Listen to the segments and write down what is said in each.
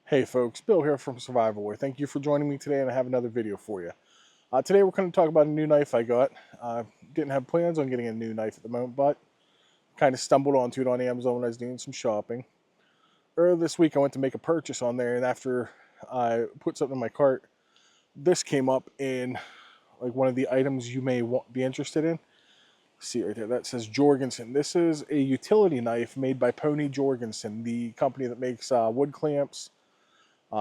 Hey folks, Bill here from Survival War. Thank you for joining me today, and I have another video for you. Today we're going to talk about a new knife I got. Didn't have plans on getting a new knife at the moment, but kind of stumbled onto it on Amazon when I was doing some shopping. Earlier this week I went to make a purchase on there, and after I put something in my cart, this came up in like one of the items you may be interested in. See right there, that says Jorgensen. This is a utility knife made by Pony Jorgensen, the company that makes wood clamps,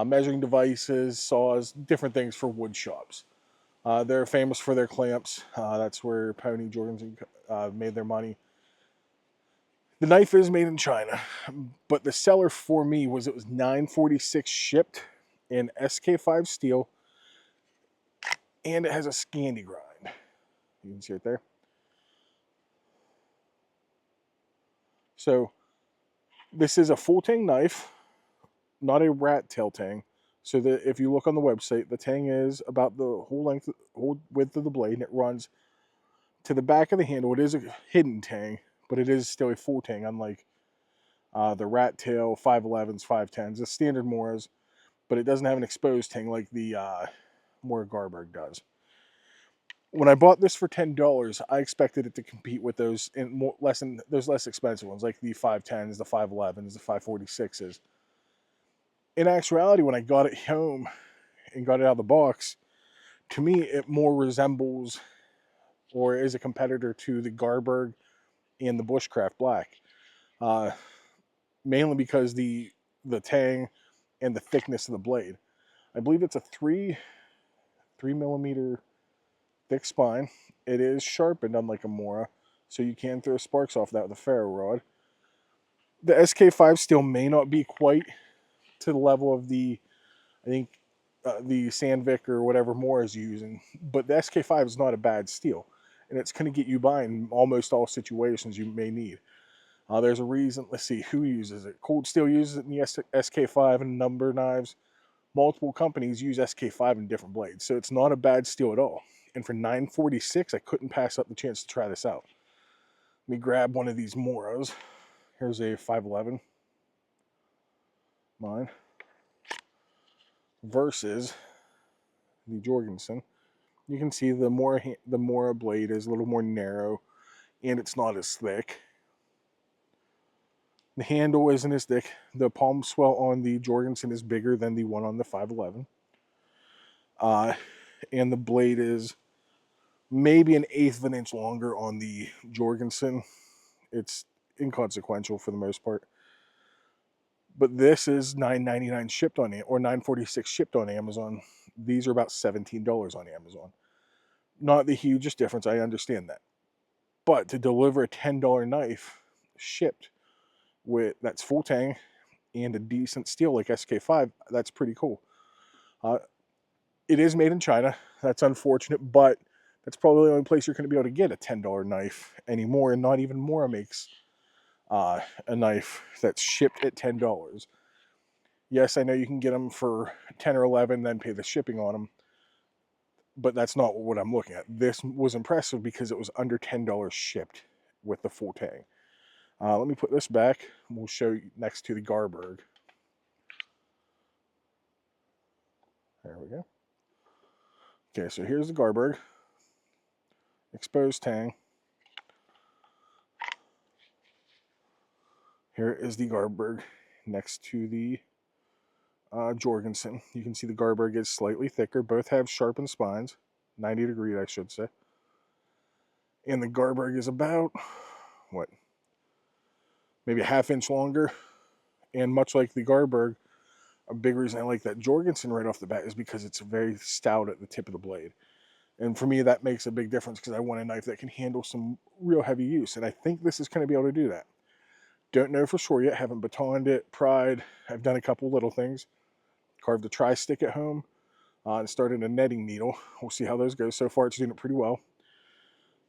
measuring devices, saws, different things for wood shops. They're famous for their clamps. That's where Pony Jorgensen made their money. The knife is made in China, but the seller for me was it was $9.46 shipped in SK5 steel, and it has a Scandi grind. You can see it there. So this is a full-tang knife, not a rat tail tang. So that if you look on the website, the tang is about the whole width of the blade, and it runs to the back of the handle. It is a hidden tang, but it is still a full tang, unlike the rat tail 511s, 510s, the standard Moras, but it doesn't have an exposed tang like the Mora Garberg does. When I bought this for $10, I expected it to compete with those those less expensive ones, like the 510s, the 511s, the 546s. In actuality, when I got it home and got it out of the box, to me it more resembles or is a competitor to the Garberg and the Bushcraft Black, uh, mainly because the tang and the thickness of the blade. I believe it's a three millimeter thick spine. It is sharpened, unlike a Mora, so you can throw sparks off that with a ferro rod. The SK5 steel may not be quite to the level of I think the Sandvik or whatever Mora is using, but the SK5 is not a bad steel, and it's going to get you by in almost all situations you may need. There's a reason. Let's see who uses it. Cold Steel uses it in the SK5 and number knives. Multiple companies use SK5 in different blades, so it's not a bad steel at all. And for $9.46, I couldn't pass up the chance to try this out. Let me grab one of these Moros. Here's a 511, mine, versus the Jorgensen. You can see the Mora blade is a little more narrow, and it's not as thick. The handle isn't as thick. The palm swell on the Jorgensen is bigger than the one on the 511. And the blade is maybe an eighth of an inch longer on the Jorgensen. It's inconsequential for the most part. But this is $9.99 shipped on it, or $9.46 shipped on Amazon. These are about $17 on Amazon. Not the hugest difference, I understand that. But to deliver a $10 knife shipped that's full tang and a decent steel like SK5, that's pretty cool. It is made in China. That's unfortunate, but that's probably the only place you're going to be able to get a $10 knife anymore, and not even Mora makes a knife that's shipped at $10. Yes, I know you can get them for 10 or 11, then pay the shipping on them, but that's not what I'm looking at. This was impressive because it was under $10 shipped with the full tang. Let me put this back, and we'll show you next to the Garberg. There we go. Okay, so here's the Garberg. Exposed tang. Here is the Garberg next to the Jorgensen. You can see the Garberg is slightly thicker. Both have sharpened spines, 90 degrees, I should say. And the Garberg is about, what, maybe a half inch longer. And much like the Garberg, a big reason I like that Jorgensen right off the bat is because it's very stout at the tip of the blade. And for me, that makes a big difference because I want a knife that can handle some real heavy use. And I think this is going to be able to do that. Don't know for sure yet. Haven't batoned it, pried. I've done a couple little things. Carved a tri-stick at home and started a netting needle. We'll see how those go. So far, it's doing it pretty well.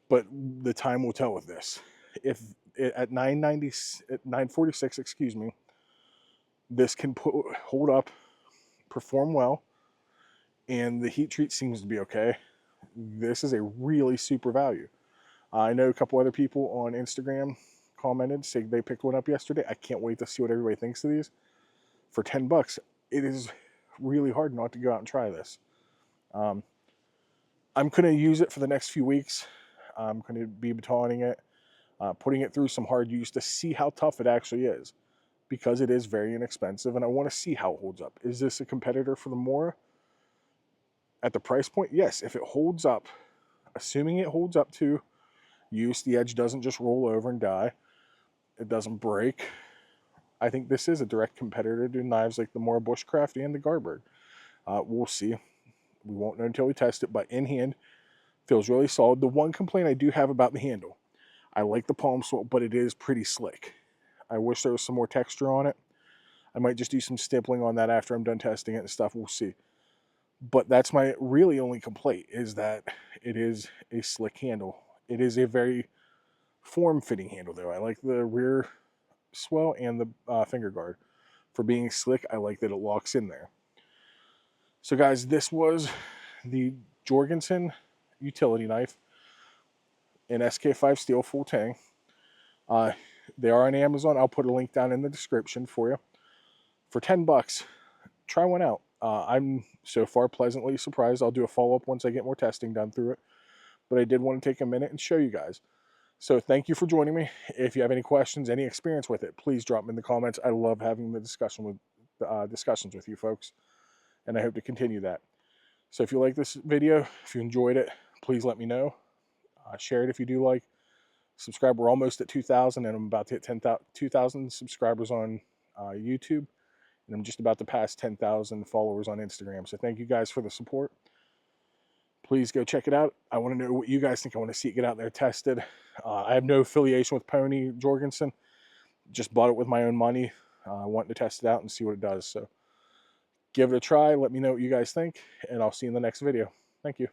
But the time will tell with this. If at 946, excuse me, this can hold up, perform well, and the heat treat seems to be okay, this is a really super value. I know a couple other people on Instagram commented saying they picked one up yesterday. I can't wait to see what everybody thinks of these. For $10, it is really hard not to go out and try this. Um, I'm going to use it for the next few weeks. I'm going to be batoning it, putting it through some hard use to see how tough it actually is, because it is very inexpensive, and I want to see how it holds up. Is this a competitor for the Mora at the price point? Yes, if it holds up, assuming it holds up to use, the edge doesn't just roll over and die, it doesn't break. I think this is a direct competitor to knives like the Mora Bushcraft and the Garberg. We'll see. We won't know until we test it, but in hand, feels really solid. The one complaint I do have about the handle, I like the palm swell, but it is pretty slick. I wish there was some more texture on it. I might just do some stippling on that after I'm done testing it and stuff. We'll see. But that's my really only complaint, is that it is a slick handle. It is a very form-fitting handle, though. I like the rear swell and the finger guard. For being slick, I like that it locks in there. So guys, this was the Jorgensen Utility Knife in SK5 steel full-tang. They are on Amazon. I'll put a link down in the description for you. For 10 bucks, try one out. I'm so far pleasantly surprised. I'll do a follow-up once I get more testing done through it. But I did want to take a minute and show you guys. So thank you for joining me. If you have any questions, any experience with it, please drop them in the comments. I love having the discussions with you folks, and I hope to continue that. So if you like this video, if you enjoyed it, please let me know. Share it if you do like. Subscribe. We're almost at 2,000, and I'm about to hit 2,000 subscribers on YouTube, and I'm just about to pass 10,000 followers on Instagram. So thank you guys for the support. Please go check it out. I want to know what you guys think. I want to see it get out there tested. I have no affiliation with Pony Jorgensen. Just bought it with my own money. Wanting to test it out and see what it does. So give it a try. Let me know what you guys think, and I'll see you in the next video. Thank you.